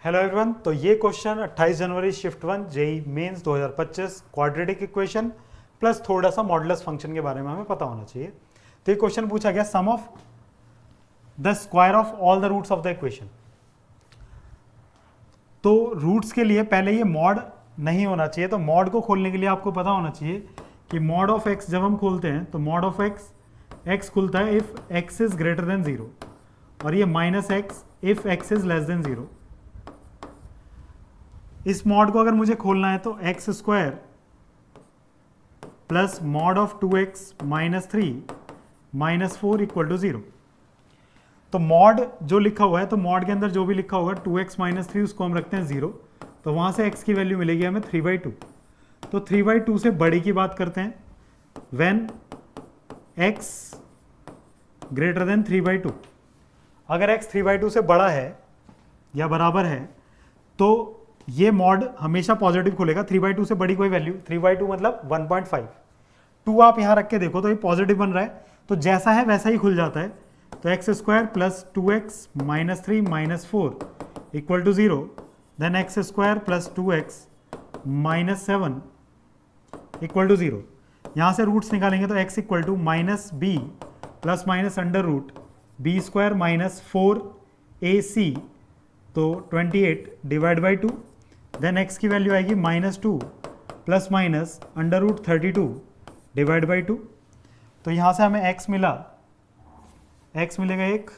Hello everyone, तो ये question 28 जनवरी shift 1 JEE Mains 2025 quadratic equation plus थोड़ा सा मॉडुलस फंक्शन के बारे में हमें पता होना चाहिए। तो ये क्वेश्चन पूछा गया sum of the square of all the roots of the equation. तो रूट्स के लिए पहले ये मॉड नहीं होना चाहिए, तो मॉड को खोलने के लिए आपको पता होना चाहिए कि मॉड ऑफ एक्स जब हम खोलते हैं तो मॉड ऑफ एक्स खुलता है if x is greater than 0 और ये minus x if x is less than 0। इस मॉड को अगर मुझे खोलना है तो x square plus mod of 2x minus 3 minus 4 equal to 0। तो मॉड जो लिखा हुआ है, तो मॉड के अंदर जो भी लिखा होगा 2x माइनस 3 उसको हम रखते हैं 0, तो वहां से x की वैल्यू मिलेगी हमें 3/2। तो 3/2 से बड़ी की बात करते हैं व्हेन x ग्रेटर देन 3/2। अगर x 3/2 से बड़ा है या बराबर है तो ये मॉड हमेशा पॉजिटिव खुलेगा। 3/2 से बड़ी कोई वैल्यू, 3/2 मतलब 1.5, 2 आप यहां रख के देखो तो ये पॉजिटिव बन रहा है, तो जैसा है वैसा ही खुल जाता है। तो x square plus 2x minus 3 minus 4 equal to 0, then x square plus 2x minus 7 equal to 0। यहां से रूट्स निकालेंगे तो x equal to minus b plus minus under root b square minus 4ac, तो 28 डिवाइड बाई 2, देन x की value आएगी minus 2 plus minus under root 32 divide by 2। तो यहाँ से हमें x मिला, x मिलेगा एक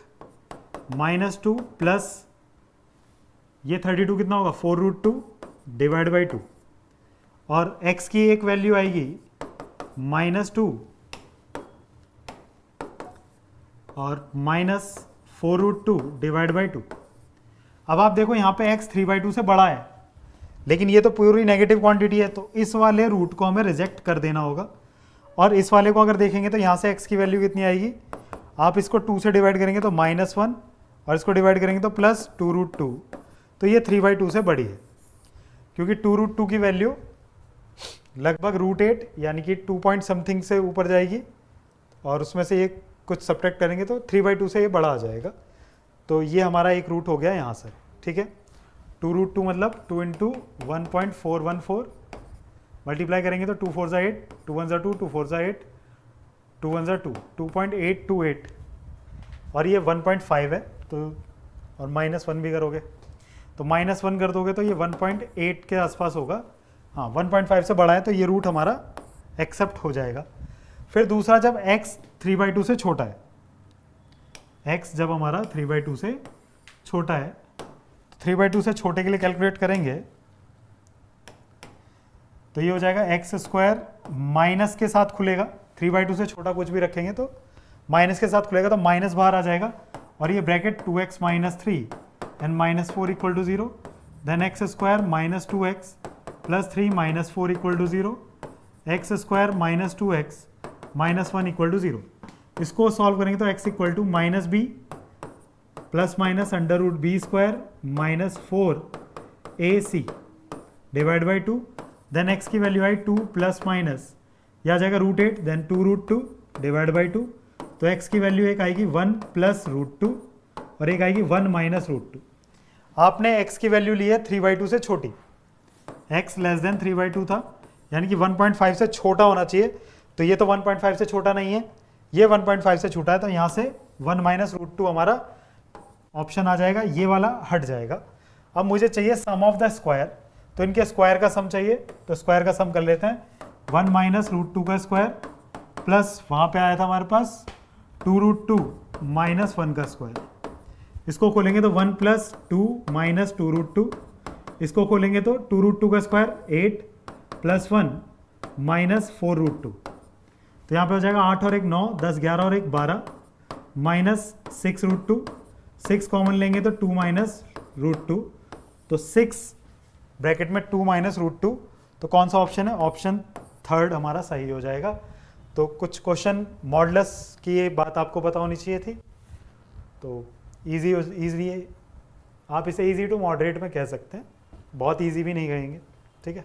माइनस 2 प्लस ये 32 कितना होगा 4√2 डिवाइड बाई 2, और x की एक वैल्यू आएगी माइनस 2 और माइनस 4√2 डिवाइड बाई 2। अब आप देखो यहाँ पे x 3/2 से बड़ा है, लेकिन ये तो पूरी नेगेटिव क्वांटिटी है, तो इस वाले रूट को हमें रिजेक्ट कर देना होगा। और इस वाले को अगर देखेंगे तो यहाँ से x की वैल्यू कितनी आएगी, आप इसको 2 से डिवाइड करेंगे तो -1 और इसको डिवाइड करेंगे तो प्लस 2√2, तो ये 3/2 से बड़ी है, क्योंकि 2√2 की वैल्यू लगभग √8 यानी कि 2 पॉइंट समथिंग से ऊपर जाएगी, और उसमें से ये कुछ सब्ट्रैक्ट करेंगे तो 3/2 से ये बड़ा आ जाएगा। तो ये हमारा एक रूट हो गया यहाँ से, ठीक है। 2√2 मतलब 2 इंटू 1.414 मल्टीप्लाई करेंगे तो 2 4 ज़ा 8, 2 1 ज़ा 2, 2 4 ज़ा 8, 2 1 ज़ा 2, 2.828, और ये 1.5 है, तो और -1 भी करोगे तो -1 कर दोगे तो ये 1.8 के आसपास होगा। हाँ, 1.5 से बड़ा है तो ये रूट हमारा एक्सेप्ट हो जाएगा। फिर दूसरा, जब x 3/2 से छोटा है, x जब हमारा 3/2 से छोटा है, तो 3/2 से छोटे के लिए कैलकुलेट करेंगे तो ये हो जाएगा एक्स स्क्वायर माइनस के साथ खुलेगा, 3/2 से छोटा कुछ भी रखेंगे तो माइनस के साथ खुलेगा, तो माइनस बाहर आ जाएगा, और ये bracket 2x minus 3 and minus 4 equal to 0, then x square minus 2x plus 3 minus 4 equal to 0, x square minus 2x minus 1 equal to 0। इसको सॉल्व करेंगे तो x equal to minus b plus minus under root b square minus 4ac divide by 2, then x की value आई 2 plus minus, यह आ जाएगा √8, then 2√2 divide by 2, तो x की वैल्यू एक आएगी 1 प्लस √2 और एक आएगी 1 माइनस √2। आपने x की वैल्यू ली है 3/2 से छोटी, x लेस देन 3/2 था, यानी कि 1.5 से छोटा होना चाहिए, तो ये तो 1.5 से छोटा नहीं है, ये 1.5 से छोटा है, तो यहाँ से 1 माइनस √2 हमारा ऑप्शन आ जाएगा, ये वाला हट जाएगा। अब मुझे चाहिए सम ऑफ द स्क्वायर, तो इनके स्क्वायर का सम चाहिए, तो स्क्वायर का सम कर लेते हैं। 1 माइनस √2 का स्क्वायर प्लस वहाँ पे आया था हमारे पास 2√2 माइनस 1 का स्क्वायर, इसको खोलेंगे तो 1 प्लस 2 माइनस 2√2, इसको खोलेंगे तो 2√2 का स्क्वायर 8 प्लस 1 माइनस 4√2, तो यहाँ पे हो जाएगा 8 और 1 9, 10 11 और 1 12 माइनस 6√2, 6 कॉमन लेंगे तो 2 माइनस √2, तो 6 ब्रैकेट में 2 माइनस √2, तो कौन सा ऑप्शन है, ऑप्शन थर्ड हमारा सही हो जाएगा। तो कुछ क्वेश्चन मॉडुलस की ये बात आपको पता होनी चाहिए थी, तो ईजी आप इसे ईजी टू मॉडरेट में कह सकते हैं, बहुत ईजी भी नहीं कहेंगे, ठीक है।